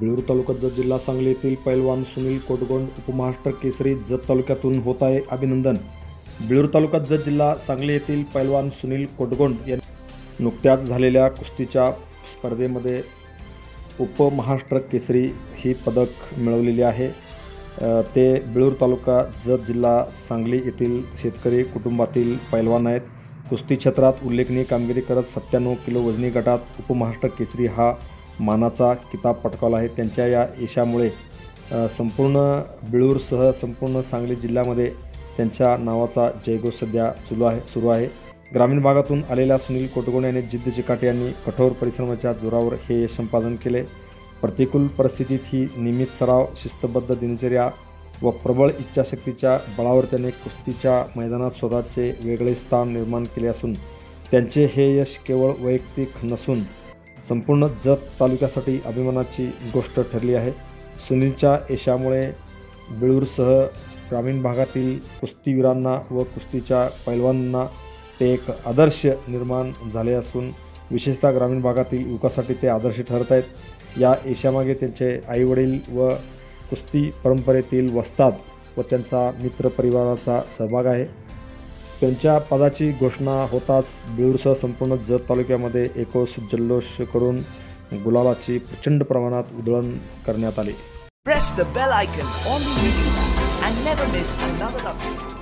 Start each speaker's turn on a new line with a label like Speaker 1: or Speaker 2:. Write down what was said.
Speaker 1: बिळूर तालुका जत जिल्हा सांगली येथील पैलवान सुनील कोटगोंड उपमहाराष्ट्र केसरी जत तालुक्यातून होत आहे अभिनंदन। बिळूर तालुका जत जिल्हा सांगली येथील पैलवान सुनील कोटगोंड यांनी नुकत्याच झालेल्या कुस्तीच्या स्पर्धेमध्ये उपमहाराष्ट्र केसरी ही पदक मिळवलेली आहे। ते बिळूर तालुका जत जिल्हा सांगली येथील शेतकरी कुटुंबातील पैलवान आहेत। कुस्ती क्षेत्रात उल्लेखनीय कामगिरी करत 97 किलो वजनी गटात उपमहाराष्ट्र केसरी हा मानाचा किताब पटकावला आहे। त्यांच्या या यशामुळे संपूर्ण बिळूरसह संपूर्ण सांगली जिल्ह्यामध्ये त्यांच्या नावाचा जयघोष सध्या सुरू आहे। ग्रामीण भागातून आलेल्या सुनील कोटगोंड यांनी जिद्द चिकाटी यांनी कठोर परिश्रमाच्या जोरावर हे यश संपादन केले। प्रतिकूल परिस्थितीत ही नियमित सराव, शिस्तबद्ध दिनचर्या व प्रबळ इच्छाशक्तीच्या बळावर त्याने कुस्तीच्या मैदानात स्वतःचे वेगळे स्थान निर्माण केले असून त्यांचे हे यश केवळ वैयक्तिक नसून संपूर्ण जत तालुक्यासाठी अभिमानाची गोष्ट ठरली आहे। सुनीलच्या यशामुळे बिळूरसह ग्रामीण भागातील कुस्तीवीरांना व कुस्तीच्या पैलवानांना ते एक आदर्श निर्माण झाले असून विशेषतः ग्रामीण भागातील युवकासाठी ते आदर्श ठरत आहेत। या यशामागे त्यांचे आईवडील व कुस्ती परंपरेतील वस्ताद व त्यांचा मित्रपरिवाराचा सहभाग आहे। त्यांच्या पदाची घोषणा होताच बिळूरसह संपूर्ण जत तालुक्यामध्ये एकोस जल्लोष करून गुलालाची प्रचंड प्रमाणात उधळण करण्यात आली।
Speaker 2: Press the bell icon on the YouTube app and never miss another update.